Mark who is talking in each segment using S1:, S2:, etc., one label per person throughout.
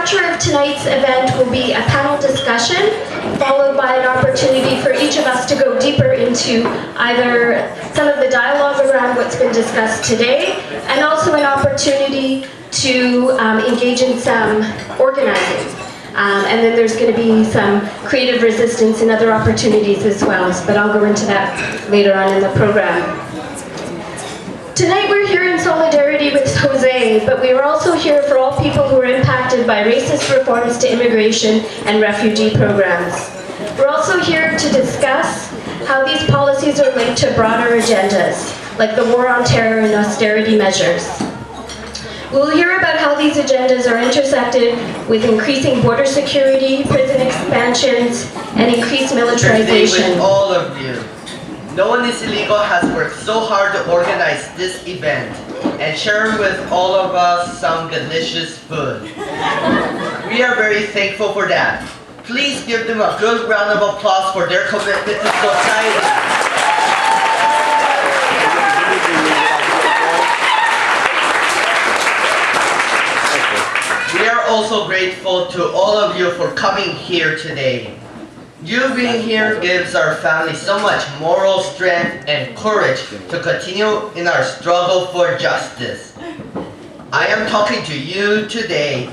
S1: structure of tonight's event will be a panel discussion, followed by an opportunity for each of us to go deeper into either some of the dialogue around what's been discussed today, and also an opportunity to engage in some organizing. And then there's going to be some creative resistance and other opportunities as well, but I'll go into that later on in the program. Tonight we're here in solidarity with Jose, but we are also here for all people who are impacted by racist reforms to immigration and refugee programs. We're also here to discuss how these policies are linked to broader agendas, like the war on terror and austerity measures. We'll hear about how these agendas are intersected with increasing border security, prison expansions, and increased militarization.
S2: With all of you. No One is Illegal has worked so hard to organize this event and share with all of us some delicious food. We are very thankful for that. Please give them a good round of applause for their commitment to society. We are also grateful to all of you for coming here today. You being here gives our family so much moral strength and courage to continue in our struggle for justice. I am talking to you today,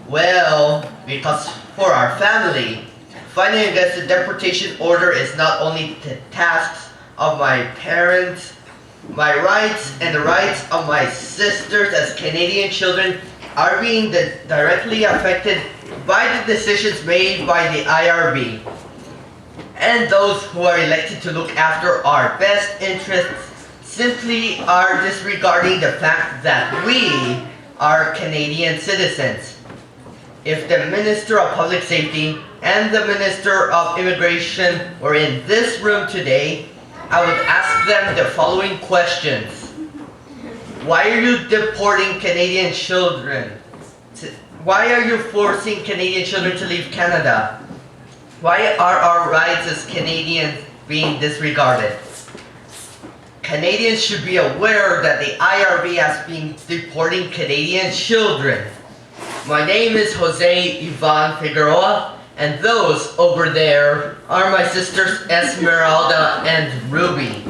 S2: well, because for our family, fighting against the deportation order is not only the tasks of my parents, my rights and the rights of my sisters as Canadian children are being directly affected by the decisions made by the IRB. And those who are elected to look after our best interests simply are disregarding the fact that we are Canadian citizens. If the Minister of Public Safety and the Minister of Immigration were in this room today, I would ask them the following questions. Why are you deporting Canadian children? Why are you forcing Canadian children to leave Canada? Why are our rights as Canadians being disregarded? Canadians should be aware that the IRB has been deporting Canadian children. My name is Jose Ivan Figueroa, and those over there are my sisters Esmeralda and Ruby.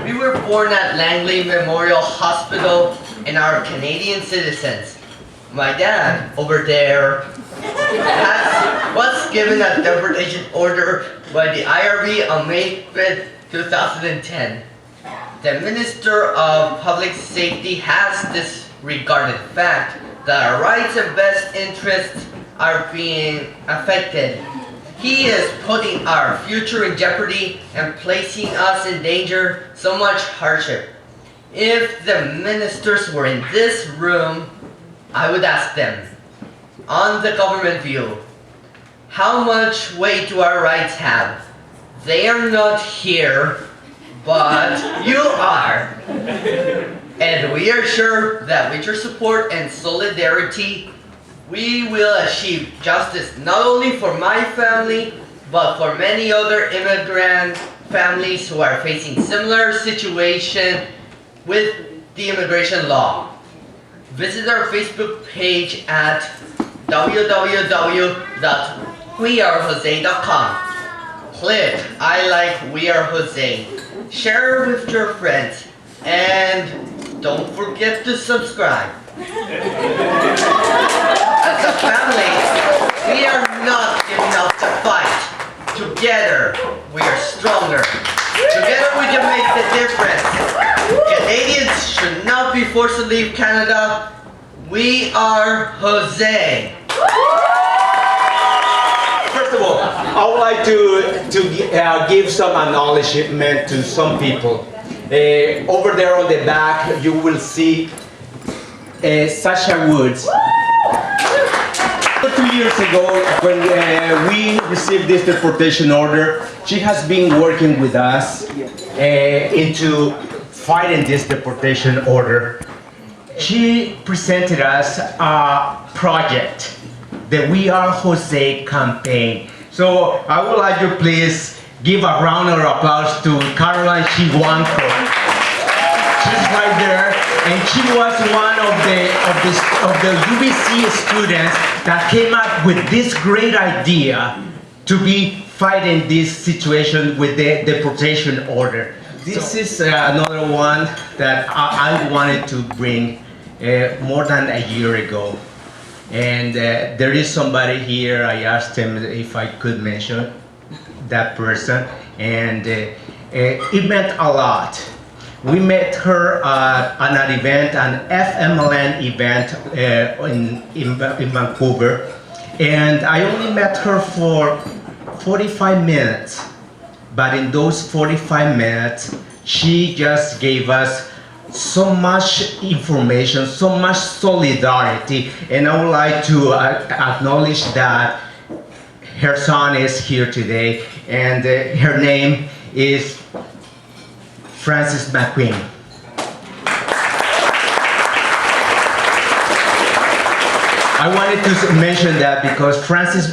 S2: We were born at Langley Memorial Hospital and are Canadian citizens. My dad over there was given a deportation order by the IRB on May 5th, 2010. The Minister of Public Safety has disregarded the fact that our rights and best interests are being affected. He is putting our future in jeopardy and placing us in danger, so much hardship. If the ministers were in this room, I would ask them, on the government view, how much weight do our rights have? They are not here, but you are. And we are sure that with your support and solidarity, we will achieve justice not only for my family, but for many other immigrant families who are facing similar situation with the immigration law. Visit our Facebook page at www.wearejose.com. Click I like We Are Jose. Share with your friends, and don't forget to subscribe. As a family, we are not giving up the fight. Together, we are stronger. Together we can make the difference. Canadians should not be forced to leave Canada. We are Jose.
S3: First of all, I would like to give some acknowledgement to some people. Over there on the back, you will see Sasha Woods. 2 years ago, when we received this deportation order, she has been working with us into fighting this deportation order. She presented us a project, the We Are Jose campaign. So I would like you please give a round of applause to Caroline Chihuanco. She's right there. And she was one of the UBC students that came up with this great idea to be fighting this situation with the deportation order. This is another one that I wanted to bring more than a year ago. And there is somebody here, I asked him if I could mention that person, and it meant a lot. We met her at an event, an FMLN event in Vancouver, and I only met her for 45 minutes. But in those 45 minutes, she just gave us so much information, so much solidarity, and I would like to acknowledge that her son is here today, and her name is Frances McQueen. I wanted to mention that because Frances,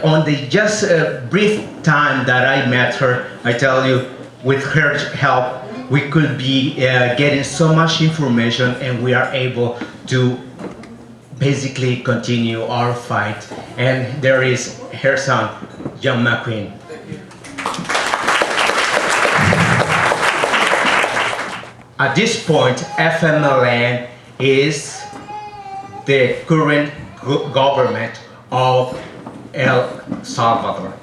S3: on the just brief time that I met her, I tell you, with her help, we could be getting so much information, and we are able to basically continue our fight. And there is her son, John McQueen. At this point, FMLN is the current government of El Salvador.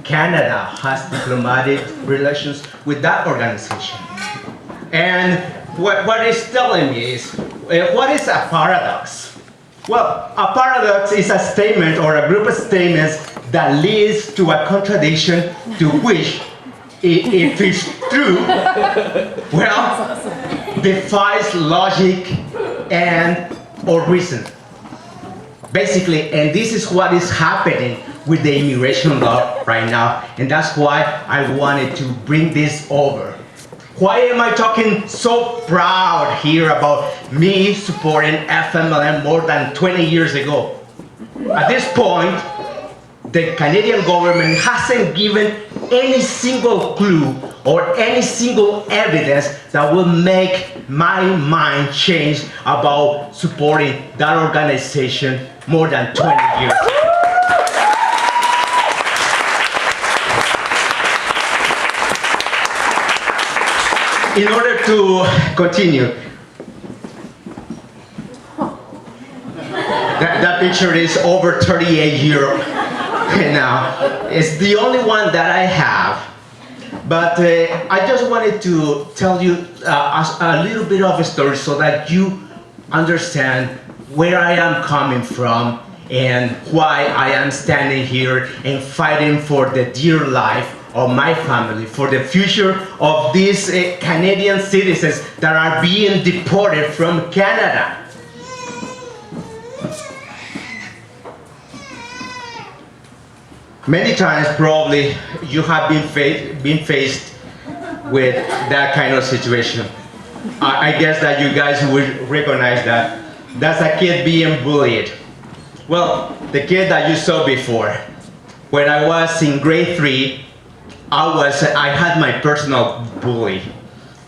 S3: Canada has diplomatic relations with that organization. And what it's telling me is, what is a paradox? Well, a paradox is a statement or a group of statements that leads to a contradiction to which, if it's true, well, defies logic and or reason. Basically, and this is what is happening with the immigration law right now, and that's why I wanted to bring this over. Why am I talking so proud here about me supporting FMLN more than 20 years ago? At this point, the Canadian government hasn't given any single clue or any single evidence that will make my mind change about supporting that organization more than 20 years ago. In order to continue, that picture is over 38 years now. It's the only one that I have. But I just wanted to tell you a little bit of a story so that you understand where I am coming from and why I am standing here and fighting for the dear life of my family, for the future of these Canadian citizens that are being deported from Canada. Many times, probably, you have been faced with that kind of situation. I guess that you guys would recognize that. That's a kid being bullied. Well, the kid that you saw before, when I was in grade 3, I had my personal bully.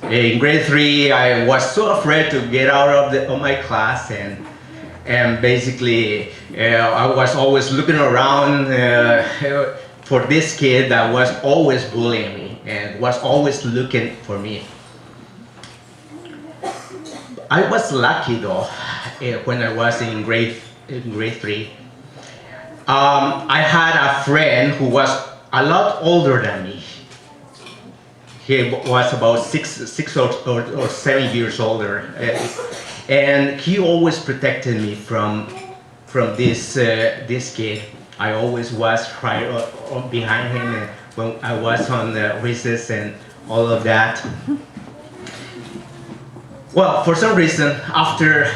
S3: In grade 3, I was so afraid to get out of my class, and basically I was always looking around for this kid that was always bullying me and was always looking for me. I was lucky though, when I was in grade 3. I had a friend who was a lot older than me. He was about six or 7 years older, and he always protected me from this kid. I always was right behind him when I was on the recess and all of that. Well, for some reason, after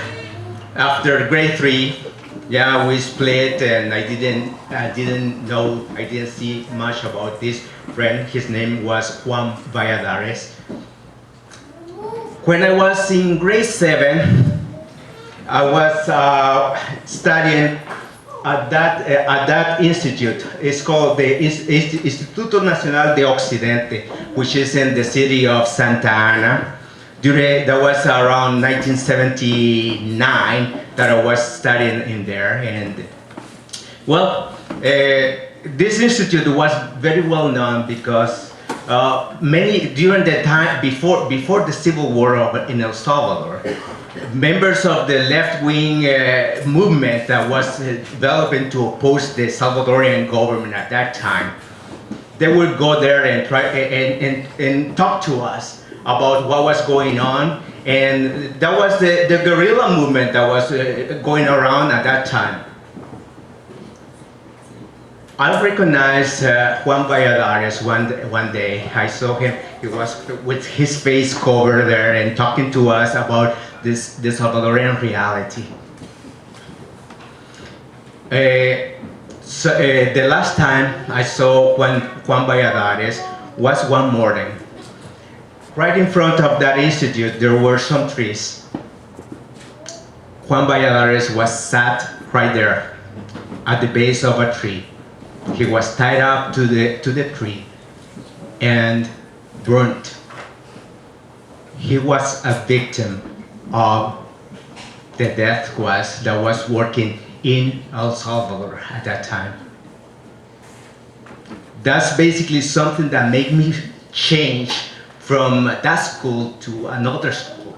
S3: grade 3, yeah, we split, and I didn't see much about this friend. His name was Juan Valladares. When I was in grade 7, I was studying at that institute. It's called the Instituto Nacional de Occidente, which is in the city of Santa Ana. that was around 1979 that I was studying in there. And well, this institute was very well known because during the time before the Civil War in El Salvador, members of the left-wing movement that was developing to oppose the Salvadorian government at that time, they would go there and try and talk to us about what was going on, and that was the guerrilla movement that was going around at that time. I recognized Juan Valladares one day. I saw him. He was with his face covered there and talking to us about the Salvadorian reality. The last time I saw Juan Valladares was one morning. Right in front of that institute, there were some trees. Juan Valladares was sat right there at the base of a tree. He was tied up to the tree and burnt. He was a victim of the death squad that was working in El Salvador at that time. That's basically something that made me change from that school to another school.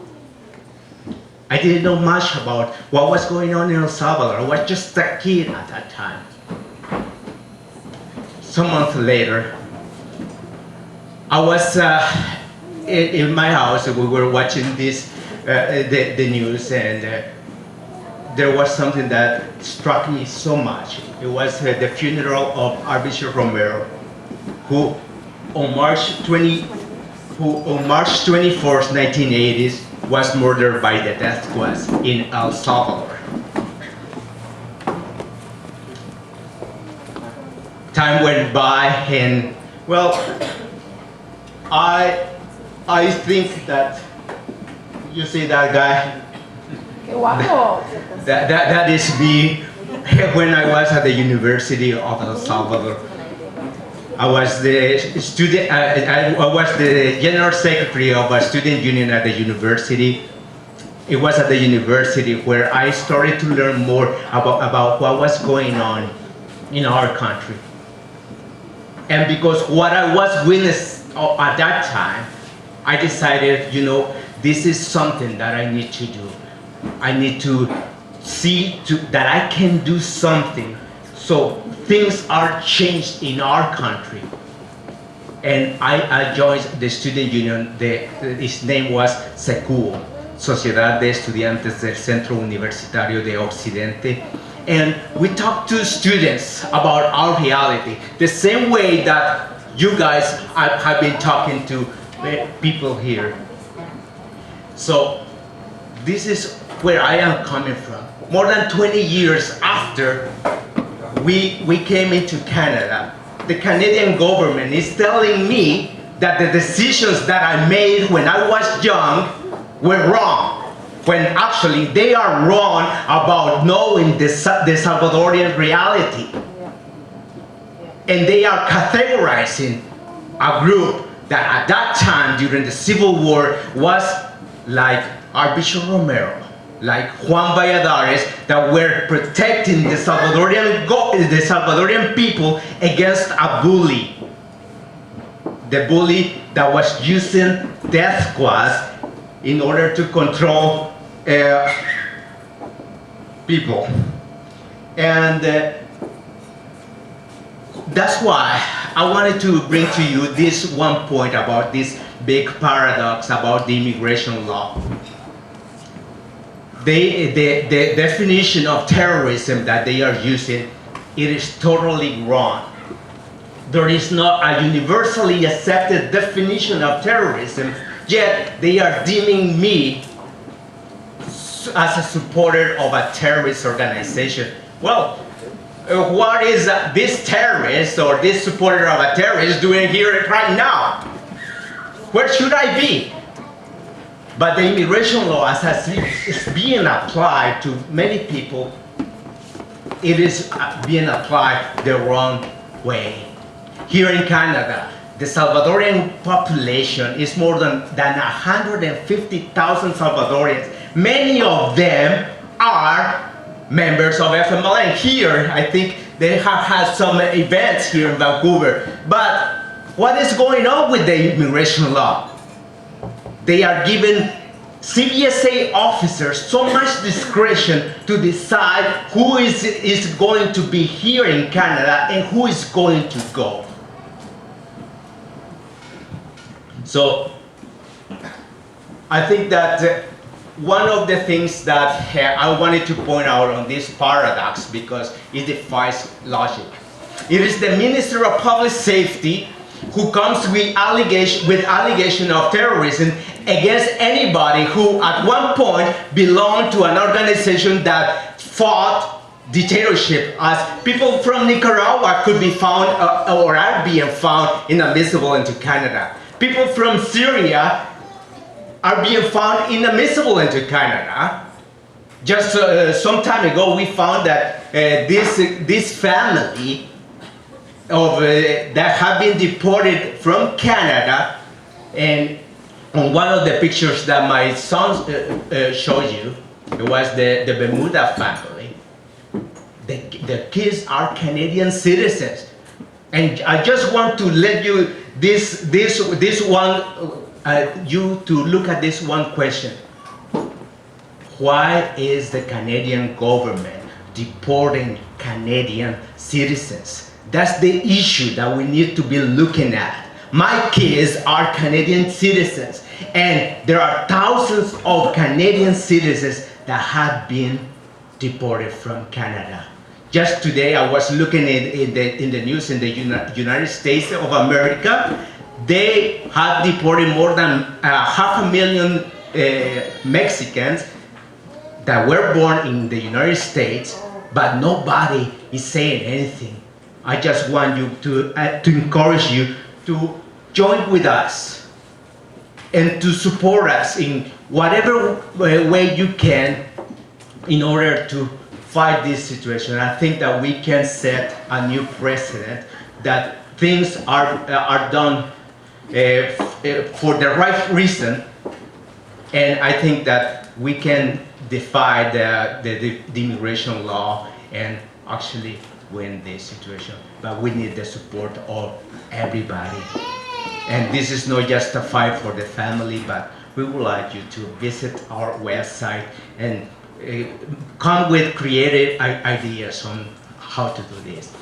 S3: I didn't know much about what was going on in El Salvador. I was just a kid at that time. Some months later, I was in my house. We were watching the news, and there was something that struck me so much. It was the funeral of Arbicio Romero, who on March 24th, 1980s, was murdered by the death squad in El Salvador. Time went by, and well, I think that you see that guy. That is me when I was at the University of El Salvador. I was the student. I was the general secretary of a student union at the university. It was at the university where I started to learn more about what was going on in our country. And because what I was witnessing at that time, I decided, this is something that I need to do. I need to see that I can do something so things are changed in our country. And I joined the student union. Its name was SECUO, Sociedad de Estudiantes del Centro Universitario de Occidente. And we talked to students about our reality, the same way that you guys have been talking to people here. So this is where I am coming from. More than 20 years after we came into Canada, the Canadian government is telling me that the decisions that I made when I was young were wrong, when actually they are wrong about knowing the Salvadorian reality. And they are categorizing a group that at that time during the Civil War was like Arbicio Romero, like Juan Valladares, that were protecting the Salvadorian people against a bully. The bully that was using death squads in order to control people. And that's why I wanted to bring to you this one point about this big paradox about the immigration law. The definition of terrorism that they are using, it is totally wrong. There is not a universally accepted definition of terrorism, yet they are deeming me as a supporter of a terrorist organization. Well, what is this terrorist or this supporter of a terrorist doing here right now? Where should I be? But the immigration law, as it's being applied to many people, it is being applied the wrong way. Here in Canada, the Salvadorian population is more than 150,000 Salvadorians. Many of them are members of FMLN. Here, I think they have had some events here in Vancouver. But what is going on with the immigration law? They are giving CBSA officers so much discretion to decide who is going to be here in Canada and who is going to go. So I think that one of the things that I wanted to point out on this paradox, because it defies logic, it is the Minister of Public Safety who comes with allegation of terrorism against anybody who at one point belonged to an organization that fought dictatorship, as people from Nicaragua could be found or are being found inadmissible into Canada. People from Syria are being found inadmissible into Canada. Just some time ago, we found that this family of that have been deported from Canada, and on one of the pictures that my son showed you, it was the Bermuda family. The kids are Canadian citizens, and I just want to let you this one you to look at this one question. Why is the Canadian government deporting Canadian citizens? That's the issue that we need to be looking at. My kids are Canadian citizens, and there are thousands of Canadian citizens that have been deported from Canada. Just today, I was looking in the news in the United States of America. They have deported more than 500,000 Mexicans that were born in the United States, but nobody is saying anything. I just want you to encourage you to join with us and to support us in whatever way you can in order to fight this situation. I think that we can set a new precedent, that things are done for the right reason, and I think that we can defy the immigration law and actually win this situation. But we need the support of everybody. And this is not just a fight for the family, but we would like you to visit our website and come with creative ideas on how to do this.